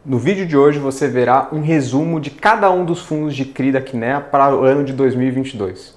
No vídeo de hoje você verá um resumo de cada um dos fundos de CRI da Kinea para o ano de 2022.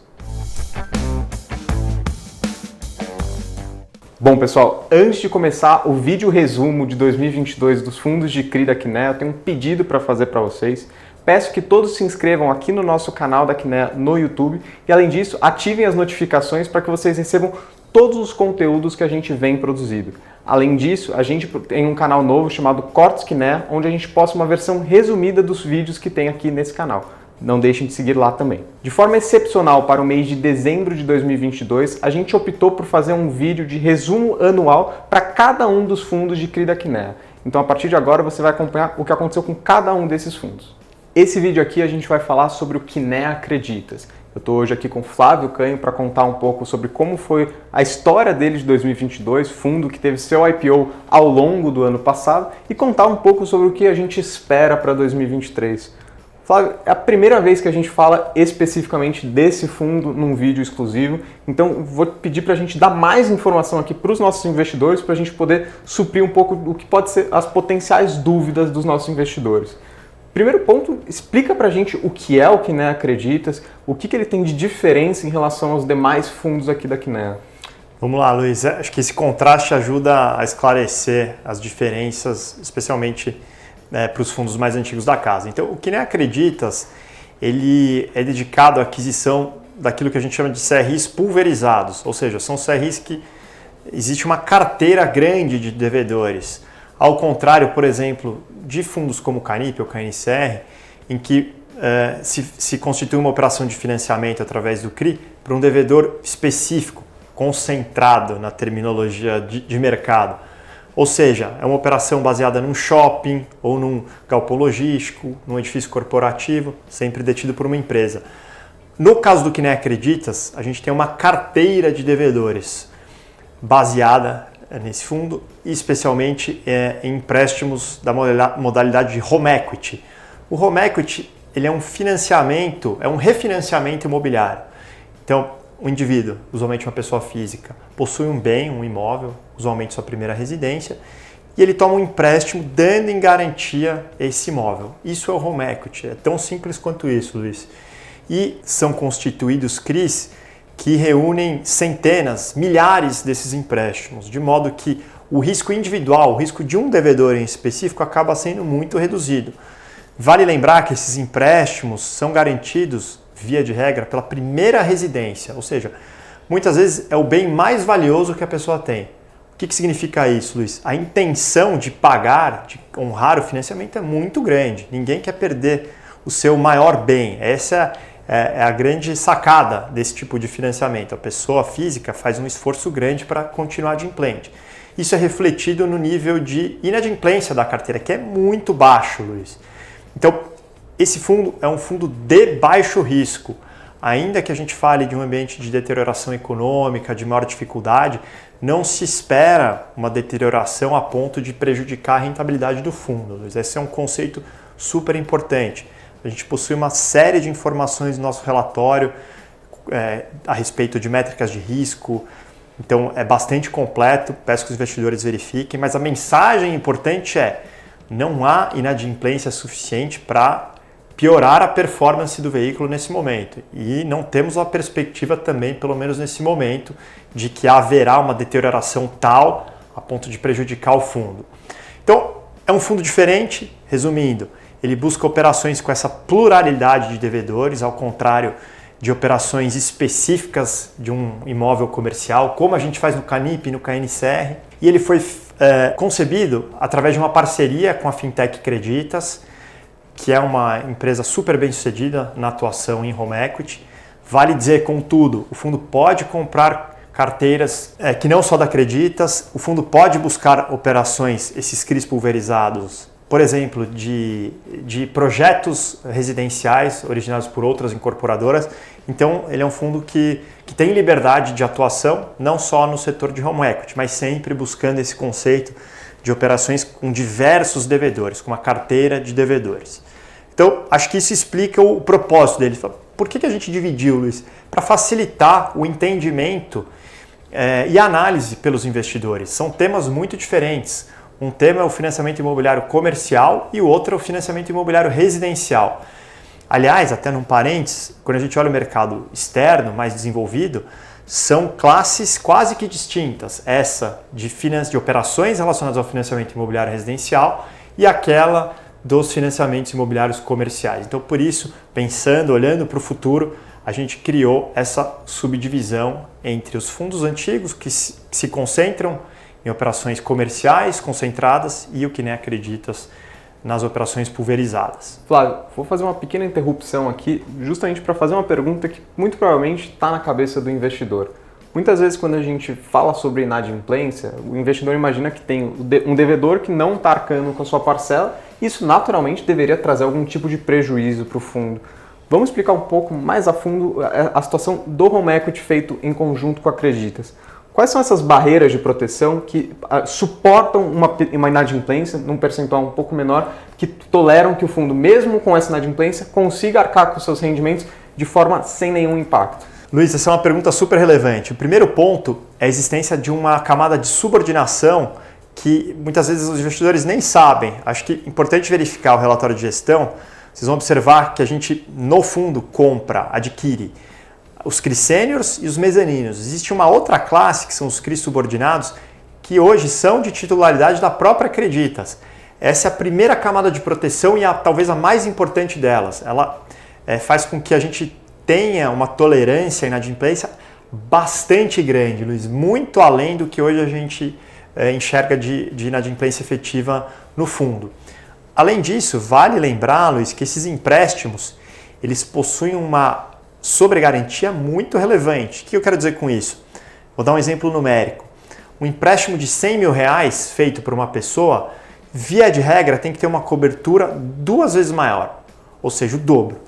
Bom pessoal, antes de começar o vídeo resumo de 2022 dos fundos de CRI da Kinea, eu tenho um pedido para fazer para vocês. Peço que todos se inscrevam aqui no nosso canal da Kinea no YouTube e, além disso, ativem as notificações para que vocês recebam todos os conteúdos que a gente vem produzindo. Além disso, a gente tem um canal novo chamado Cortes Kinea, onde a gente posta uma versão resumida dos vídeos que tem aqui nesse canal. Não deixem de seguir lá também. De forma excepcional, para o mês de dezembro de 2022, a gente optou por fazer um vídeo de resumo anual para cada um dos fundos de CRI da Kinea. Então, a partir de agora, você vai acompanhar o que aconteceu com cada um desses fundos. Esse vídeo aqui a gente vai falar sobre o Kinea Acreditas. Eu estou hoje aqui com o Flávio Canho para contar um pouco sobre como foi a história dele de 2022, fundo que teve seu IPO ao longo do ano passado, e contar um pouco sobre o que a gente espera para 2023. Flávio, é a primeira vez que a gente fala especificamente desse fundo num vídeo exclusivo, então vou pedir para a gente dar mais informação aqui para os nossos investidores, para a gente poder suprir um pouco do que pode ser as potenciais dúvidas dos nossos investidores. Primeiro ponto, explica pra gente o que é o Kinea Acreditas, o que ele tem de diferença em relação aos demais fundos aqui da Kinea. Vamos lá, Luiz. Acho que esse contraste ajuda a esclarecer as diferenças, especialmente para os fundos mais antigos da casa. Então, o Kinea Acreditas, ele é dedicado à aquisição daquilo que a gente chama de CRIs pulverizados, ou seja, são CRIs que existe uma carteira grande de devedores. Ao contrário, por exemplo, de fundos como o Canip ou o KNCR, em que se constitui uma operação de financiamento através do CRI para um devedor específico, concentrado na terminologia de mercado. Ou seja, é uma operação baseada num shopping ou num galpão logístico, num edifício corporativo, sempre detido por uma empresa. No caso do Kinea Acreditas, a gente tem uma carteira de devedores baseada nesse fundo, e especialmente em empréstimos da modalidade de home equity. O home equity ele é um financiamento, é um refinanciamento imobiliário. Então, o indivíduo, usualmente uma pessoa física, possui um bem, um imóvel, usualmente sua primeira residência, e ele toma um empréstimo dando em garantia esse imóvel. Isso é o home equity, é tão simples quanto isso, Luiz. E são constituídos CRIs que reúnem centenas, milhares desses empréstimos, de modo que o risco individual, o risco de um devedor em específico, acaba sendo muito reduzido. Vale lembrar que esses empréstimos são garantidos, via de regra, pela primeira residência, ou seja, muitas vezes é o bem mais valioso que a pessoa tem. O que significa isso, Luiz? A intenção de pagar, de honrar o financiamento é muito grande. Ninguém quer perder o seu maior bem. Essa é a grande sacada desse tipo de financiamento. A pessoa física faz um esforço grande para continuar adimplente. Isso é refletido no nível de inadimplência da carteira, que é muito baixo, Luiz. Então, esse fundo é um fundo de baixo risco. Ainda que a gente fale de um ambiente de deterioração econômica, de maior dificuldade, não se espera uma deterioração a ponto de prejudicar a rentabilidade do fundo, Luiz. Esse é um conceito super importante. A gente possui uma série de informações no nosso relatório a respeito de métricas de risco, então é bastante completo, peço que os investidores verifiquem, mas a mensagem importante é: não há inadimplência suficiente para piorar a performance do veículo nesse momento, e não temos uma perspectiva também, pelo menos nesse momento, de que haverá uma deterioração tal a ponto de prejudicar o fundo. Então, é um fundo diferente, resumindo. Ele busca operações com essa pluralidade de devedores, ao contrário de operações específicas de um imóvel comercial, como a gente faz no Canip e no KNCR. E ele foi concebido através de uma parceria com a Fintech Creditas, que é uma empresa super bem sucedida na atuação em home equity. Vale dizer, contudo, o fundo pode comprar carteiras que não só da Creditas, o fundo pode buscar operações, esses CRIs pulverizados, por exemplo, de projetos residenciais originados por outras incorporadoras. Então, ele é um fundo que tem liberdade de atuação, não só no setor de home equity, mas sempre buscando esse conceito de operações com diversos devedores, com uma carteira de devedores. Então, acho que isso explica o propósito dele. Por que a gente dividiu, Luiz? Para facilitar o entendimento e a análise pelos investidores. São temas muito diferentes. Um tema é o financiamento imobiliário comercial e o outro é o financiamento imobiliário residencial. Aliás, até num parênteses, quando a gente olha o mercado externo, mais desenvolvido, são classes quase que distintas. Essa de operações relacionadas ao financiamento imobiliário residencial e aquela dos financiamentos imobiliários comerciais. Então, por isso, pensando, olhando para o futuro, a gente criou essa subdivisão entre os fundos antigos que se concentram em operações comerciais concentradas e o que nem acreditas nas operações pulverizadas. Flávio, vou fazer uma pequena interrupção aqui, justamente para fazer uma pergunta que muito provavelmente está na cabeça do investidor. Muitas vezes, quando a gente fala sobre inadimplência, o investidor imagina que tem um devedor que não está arcando com a sua parcela, e isso naturalmente deveria trazer algum tipo de prejuízo para o fundo. Vamos explicar um pouco mais a fundo a situação do home equity feito em conjunto com a Creditas. Quais são essas barreiras de proteção que suportam uma inadimplência num percentual um pouco menor, que toleram que o fundo, mesmo com essa inadimplência, consiga arcar com seus rendimentos de forma sem nenhum impacto? Luiz, essa é uma pergunta super relevante. O primeiro ponto é a existência de uma camada de subordinação que muitas vezes os investidores nem sabem. Acho que é importante verificar o relatório de gestão. Vocês vão observar que a gente, no fundo, adquire os CRI sêniors e os mezaninos. Existe uma outra classe, que são os CRI subordinados, que hoje são de titularidade da própria Creditas. Essa é a primeira camada de proteção e talvez a mais importante delas. Ela faz com que a gente tenha uma tolerância à inadimplência bastante grande, Luiz, muito além do que hoje a gente enxerga de inadimplência efetiva no fundo. Além disso, vale lembrar, Luiz, que esses empréstimos eles possuem uma sobregarantia muito relevante. O que eu quero dizer com isso? Vou dar um exemplo numérico. Um empréstimo de R$100 mil feito por uma pessoa, via de regra, tem que ter uma cobertura 2 vezes maior, ou seja, o dobro.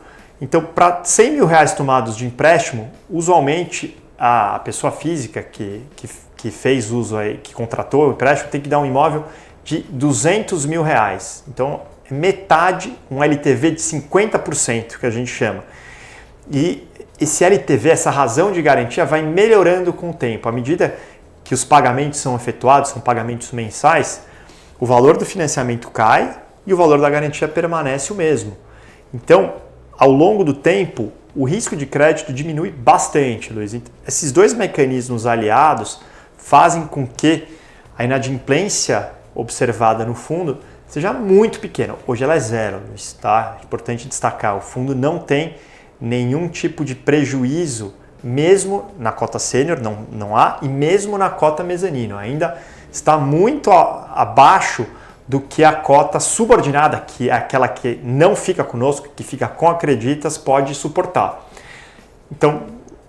Então, para R$100 mil tomados de empréstimo, usualmente a pessoa física que fez uso, que contratou o empréstimo, tem que dar um imóvel de R$200 mil. Então, é metade, um LTV de 50%, que a gente chama. E esse LTV, essa razão de garantia, vai melhorando com o tempo. À medida que os pagamentos são efetuados, são pagamentos mensais, o valor do financiamento cai e o valor da garantia permanece o mesmo. Então, ao longo do tempo, o risco de crédito diminui bastante, Luiz. Esses dois mecanismos aliados fazem com que a inadimplência observada no fundo seja muito pequena. Hoje ela é zero, Luiz, tá? É importante destacar, o fundo não tem nenhum tipo de prejuízo, mesmo na cota sênior, não há, e mesmo na cota mezanino. Ainda está muito abaixo do que a cota subordinada, que é aquela que não fica conosco, que fica com a Creditas, pode suportar. Então,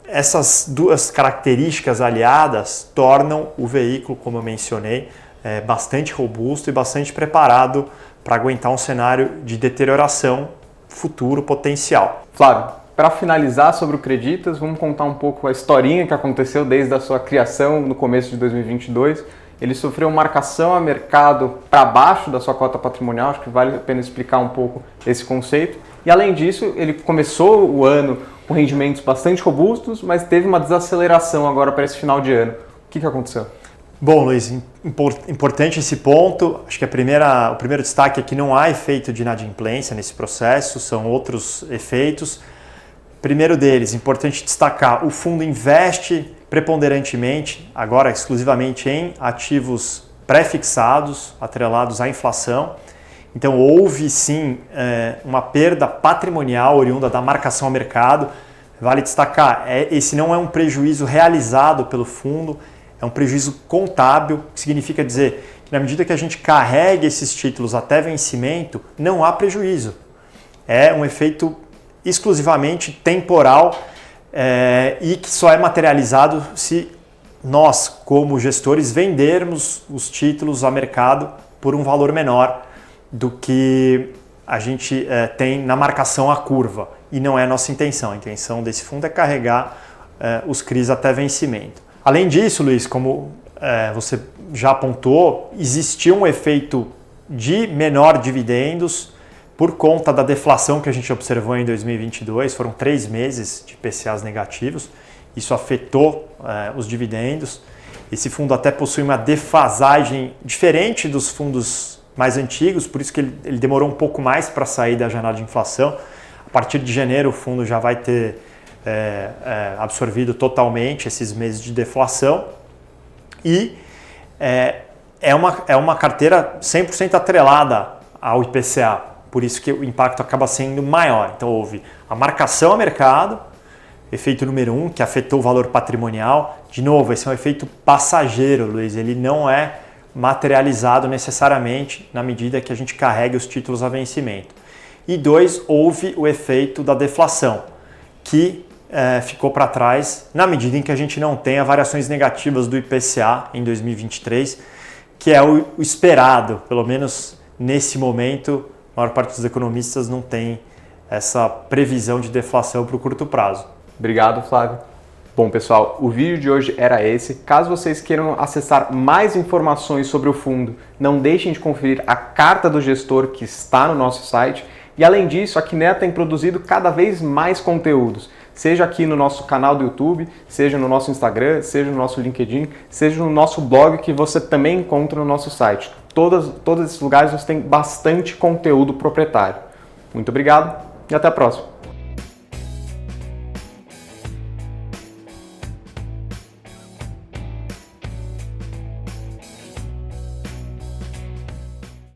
essas duas características aliadas tornam o veículo, como eu mencionei, bastante robusto e bastante preparado para aguentar um cenário de deterioração futuro potencial. Flávio, para finalizar sobre o Creditas, vamos contar um pouco a historinha que aconteceu desde a sua criação no começo de 2022. Ele sofreu marcação a mercado para baixo da sua cota patrimonial, acho que vale a pena explicar um pouco esse conceito. E além disso, ele começou o ano com rendimentos bastante robustos, mas teve uma desaceleração agora para esse final de ano. O que aconteceu? Bom, Luiz, importante esse ponto. Acho que o primeiro destaque é que não há efeito de inadimplência nesse processo, são outros efeitos. Primeiro deles, importante destacar, o fundo investe preponderantemente, agora exclusivamente em ativos pré-fixados, atrelados à inflação. Então houve sim uma perda patrimonial oriunda da marcação ao mercado. Vale destacar, esse não é um prejuízo realizado pelo fundo, é um prejuízo contábil, que significa dizer que na medida que a gente carregue esses títulos até vencimento, não há prejuízo. É um efeito exclusivamente temporal e que só é materializado se nós, como gestores, vendermos os títulos a mercado por um valor menor do que a gente tem na marcação à curva. E não é a nossa intenção. A intenção desse fundo é carregar os CRIs até vencimento. Além disso, Luiz, como você já apontou, existiu um efeito de menor dividendos por conta da deflação que a gente observou em 2022. Foram 3 meses de PCAs negativos. Isso afetou os dividendos. Esse fundo até possui uma defasagem diferente dos fundos mais antigos, por isso que ele demorou um pouco mais para sair da janela de inflação. A partir de janeiro o fundo já vai ter absorvido totalmente esses meses de deflação e é uma carteira 100% atrelada ao IPCA, por isso que o impacto acaba sendo maior. Então houve a marcação a mercado, efeito número 1, que afetou o valor patrimonial. De novo, esse é um efeito passageiro, Luiz, ele não é materializado necessariamente na medida que a gente carrega os títulos a vencimento. E 2, houve o efeito da deflação, que ficou para trás na medida em que a gente não tenha variações negativas do IPCA em 2023, que é o esperado, pelo menos nesse momento, a maior parte dos economistas não tem essa previsão de deflação para o curto prazo. Obrigado, Flávio. Bom, pessoal, o vídeo de hoje era esse. Caso vocês queiram acessar mais informações sobre o fundo, não deixem de conferir a carta do gestor que está no nosso site. E além disso, a Kinea tem produzido cada vez mais conteúdos, seja aqui no nosso canal do YouTube, seja no nosso Instagram, seja no nosso LinkedIn, seja no nosso blog que você também encontra no nosso site. Todos esses lugares você tem bastante conteúdo proprietário. Muito obrigado e até a próxima.